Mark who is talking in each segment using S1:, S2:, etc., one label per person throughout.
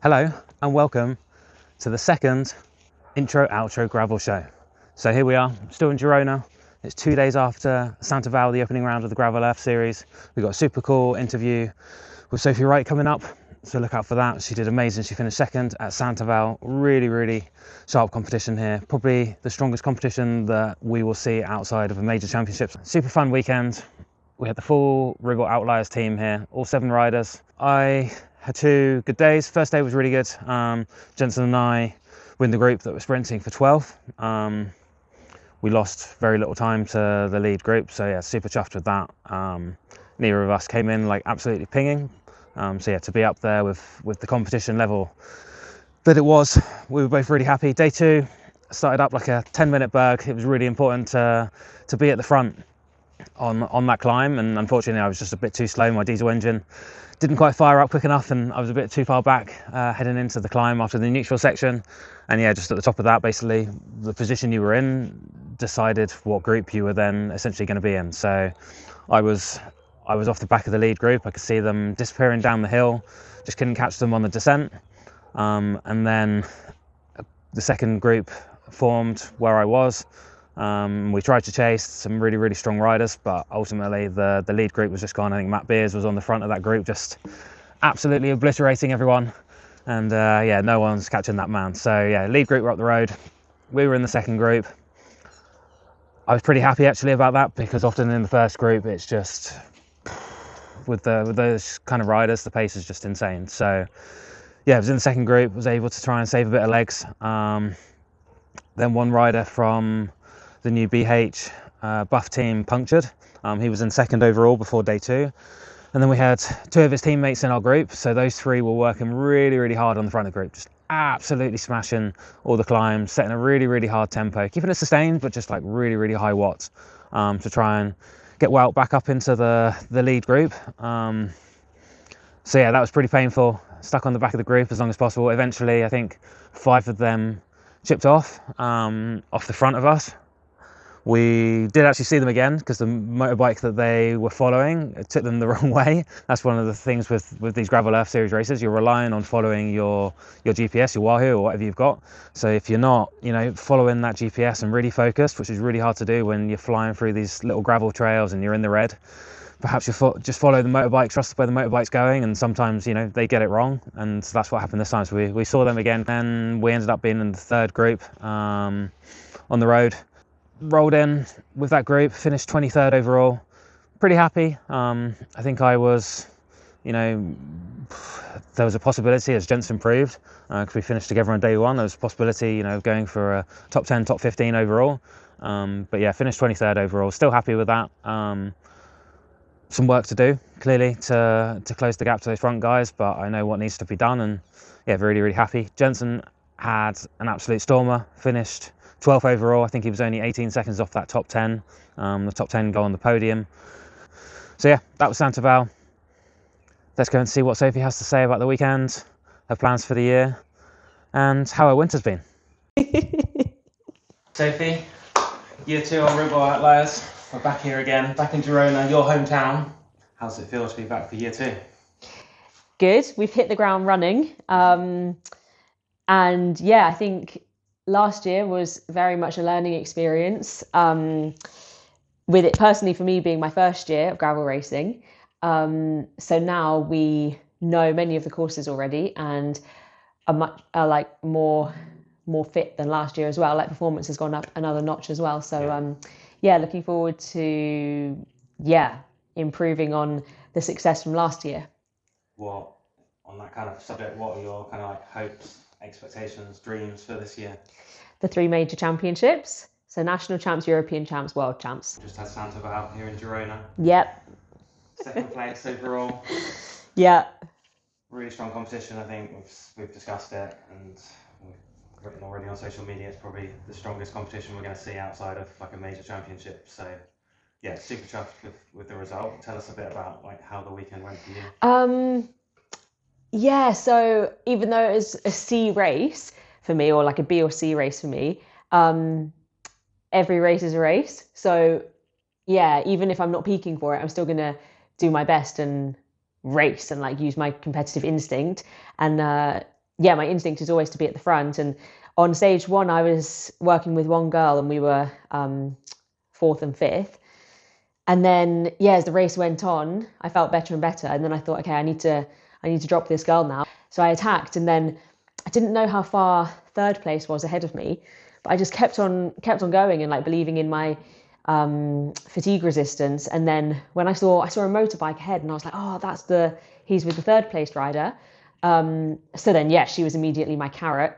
S1: Hello and welcome to the second intro-outro gravel show. So here we are, still in Girona. It's 2 days after Santa Vall, the opening round of the Gravel Earth series. We've got a super cool interview with Sophie Wright coming up, so look out for that. She did amazing. She finished second at Santa Vall. Really sharp competition here. Probably the strongest competition that we will see outside of a major championships. Super fun weekend. We had the full Ribble Outliers team here, all 7 riders. I had 2 good days. First day was really good. Jensen and I were in the group that was sprinting for 12th. We lost very little time to the lead group, so yeah, super chuffed with that. Neither of us came in like absolutely pinging. So yeah, to be up there with the competition level that it was, we were both really happy. Day 2 started up like a 10-minute berg. It was really important to be at the front on that climb, and unfortunately I was just a bit too slow. My diesel engine didn't quite fire up quick enough, and I was a bit too far back heading into the climb after the neutral section. And yeah, just at the top of that, basically the position you were in decided what group you were then essentially going to be in. So I was off the back of the lead group. I could see them disappearing down the hill, just couldn't catch them on the descent. And then the second group formed where I was. We tried to chase some really strong riders, but ultimately the lead group was just gone. I think Matt Beers was on the front of that group, just absolutely obliterating everyone. And yeah, no one's catching that man. So yeah, lead group were up the road. We were in the second group. I was pretty happy actually about that, because often in the first group it's just, with those kind of riders, the pace is just insane. So yeah, I was in the second group, was able to try and save a bit of legs. Then one rider from the new BH buff team punctured. He was in second overall before day 2. And then we had 2 of his teammates in our group. So those 3 were working really hard on the front of the group, just absolutely smashing all the climbs, setting a really hard tempo, keeping it sustained, but just like really high watts to try and get Wout back up into the lead group. So yeah, that was pretty painful. Stuck on the back of the group as long as possible. Eventually, I think 5 of them chipped off the front of us. We did actually see them again, because the motorbike that they were following, it took them the wrong way. That's one of the things with these Gravel Earth Series races. You're relying on following your GPS, your Wahoo, or whatever you've got. So if you're not, following that GPS and really focused, which is really hard to do when you're flying through these little gravel trails and you're in the red, perhaps you just follow the motorbike, trust where the motorbike's going, and sometimes, they get it wrong, and that's what happened this time. So we saw them again, and we ended up being in the third group on the road. Rolled in with that group, finished 23rd overall. Pretty happy. I think I was, there was a possibility, as Jensen proved, because we finished together on day 1, there was a possibility, of going for a top 10, top 15 overall. But yeah, finished 23rd overall. Still happy with that. Some work to do, clearly, to close the gap to those front guys, but I know what needs to be done, and yeah, really happy. Jensen had an absolute stormer, finished 12th overall. I think he was only 18 seconds off that top 10. The top 10 go on the podium. So yeah, that was Santa Vall. Let's go and see what Sophie has to say about the weekend, her plans for the year, and how her winter's been. Sophie, year 2 on Ribble Outliers. We're back here again, back in Girona, your hometown. How does it feel to be back for year 2?
S2: Good. We've hit the ground running. And yeah, I think last year was very much a learning experience, with it personally for me being my first year of gravel racing. So now we know many of the courses already, and are more fit than last year as well. Like, performance has gone up another notch as well. So yeah, looking forward to improving on the success from last year.
S1: Well, on that kind of subject, what are your kind of like hopes, expectations, dreams for this year?
S2: The 3 major championships. So national champs, European champs, world champs.
S1: Just had Santa Vall here in Girona.
S2: Yep.
S1: Second place overall.
S2: Yeah.
S1: Really strong competition. I think we've discussed it, and we've written already on social media. It's probably the strongest competition we're going to see outside of like a major championship. So yeah, super chuffed with the result. Tell us a bit about like how the weekend went for you.
S2: Yeah, so even though it was a C race for me, or like a B or C race for me, every race is a race. So yeah, even if I'm not peaking for it, I'm still gonna do my best and race and like use my competitive instinct. And yeah, my instinct is always to be at the front. And on stage 1, I was working with one girl and we were 4th and 5th. And then, yeah, as the race went on, I felt better and better. And then I thought, okay, I need to drop this girl now. So I attacked, and then I didn't know how far 3rd place was ahead of me, but I just kept on going and like believing in my fatigue resistance. And then when I saw a motorbike ahead, and I was like, oh, he's with the 3rd placed rider. So then, yeah, she was immediately my carrot.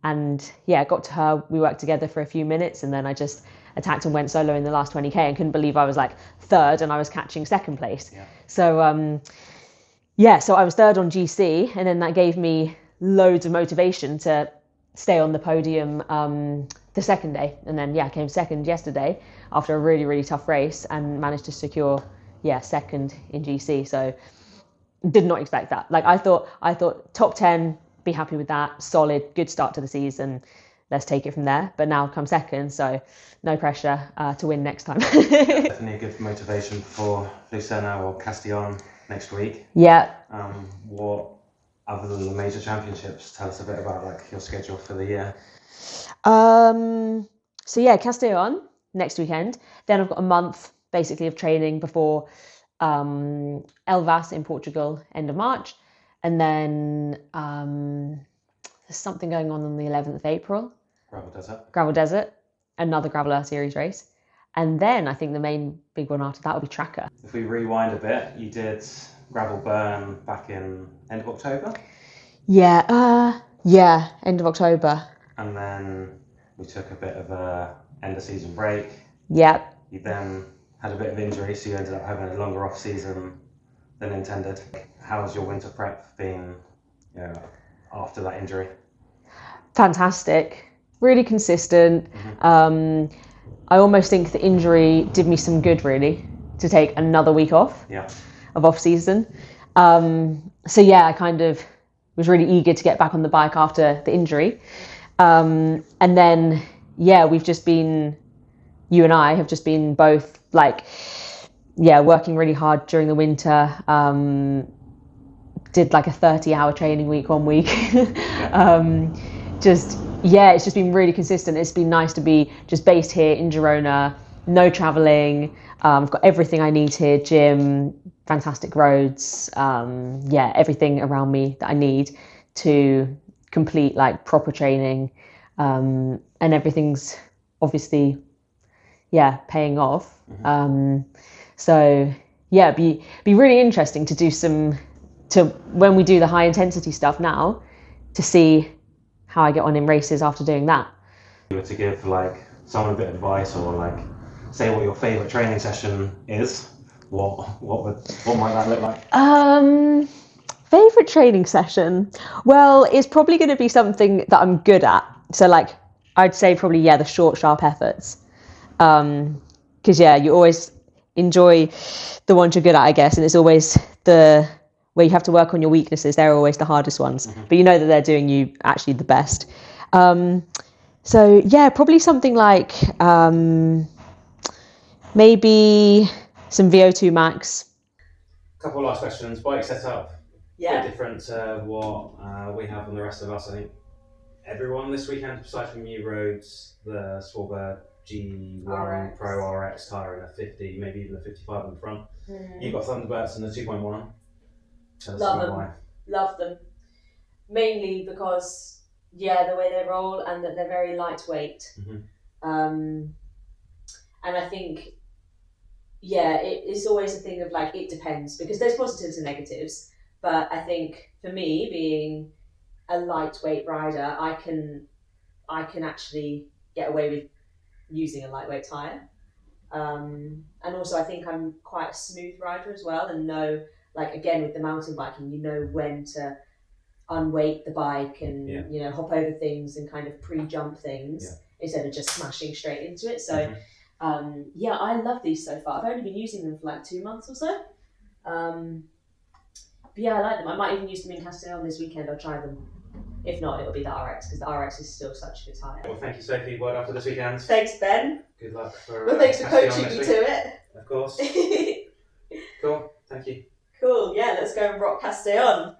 S2: And yeah, I got to her, we worked together for a few minutes, and then I just attacked and went solo in the last 20k and couldn't believe I was like 3rd and I was catching 2nd place. Yeah. So, so I was 3rd on GC, and then that gave me loads of motivation to stay on the podium the 2nd day. And then, yeah, I came 2nd yesterday after a really, really tough race and managed to secure, 2nd in GC. So did not expect that. Like I thought top 10, be happy with that, solid, good start to the season. Let's take it from there. But now come 2nd, so no pressure to win next time.
S1: Definitely a good motivation for Lucena or Castillon next week.
S2: Yeah.
S1: What, other than the major championships, tell us a bit about like your schedule for the year.
S2: So yeah, Castillon next weekend. Then I've got a month basically of training before Elvas in Portugal, end of March. And then there's something going on the 11th of April. Gravel Desert, another Gravel Series race. And then I think the main big one after that will be Tracker.
S1: If we rewind a bit, you did Gravel Burn back in end of October?
S2: Yeah, end of October.
S1: And then we took a bit of a end of season break.
S2: Yep.
S1: You then had a bit of injury, so you ended up having a longer off season than intended. How's your winter prep been, after that injury?
S2: Fantastic. Really consistent. Mm-hmm. I almost think the injury did me some good, really, to take another week off of off season. So yeah, I kind of was really eager to get back on the bike after the injury. And then, we've just been, you and I have just been both like, working really hard during the winter. Did like a 30-hour training week 1 week. It's just been really consistent. It's been nice to be just based here in Girona, no traveling. I've got everything I need here, gym, fantastic roads, everything around me that I need to complete like proper training. And everything's obviously, paying off. Mm-hmm. Be really interesting to do when we do the high intensity stuff now, to see how I get on in races after doing that.
S1: If you were to give like someone a bit of advice, or like say what your favourite training session is, what might that look like?
S2: Favourite training session? Well, it's probably going to be something that I'm good at. So like, I'd say probably, the short, sharp efforts. Because you always enjoy the ones you're good at, I guess. And it's always where you have to work on your weaknesses. They're always the hardest ones, mm-hmm. But you know that they're doing you actually the best. Probably something like maybe some VO2 max.
S1: Couple of last questions. Bike setup, bit different to what we have on the rest of us. I think everyone this weekend, aside from you, roads the Swarberg G1 RX. Pro RX tyre and a 50, maybe even a 55 in the front. Mm-hmm. You've got Thunderbirds and the 2.1.
S3: Love them. Mainly because, the way they roll and that they're very lightweight. Mm-hmm. And I think, it's always a thing of like, it depends, because there's positives and negatives. But I think for me, being a lightweight rider, I can actually get away with using a lightweight tyre. And also I think I'm quite a smooth rider as well, and know, like again with the mountain biking, you know when to unweight the bike and hop over things and kind of pre-jump things instead of just smashing straight into it. So I love these so far. I've only been using them for like 2 months or so. But I like them. I might even use them in Castellon this weekend. I'll try them. If not, it'll be the RX, because the RX is still such a good tyre.
S1: Well, thank you, Sophie. Well done for this weekend.
S3: Thanks, Ben.
S1: Good luck for
S3: thanks for coaching me to it.
S1: Of course. Cool. Thank you.
S3: Cool. Yeah, let's go and rock Castellon.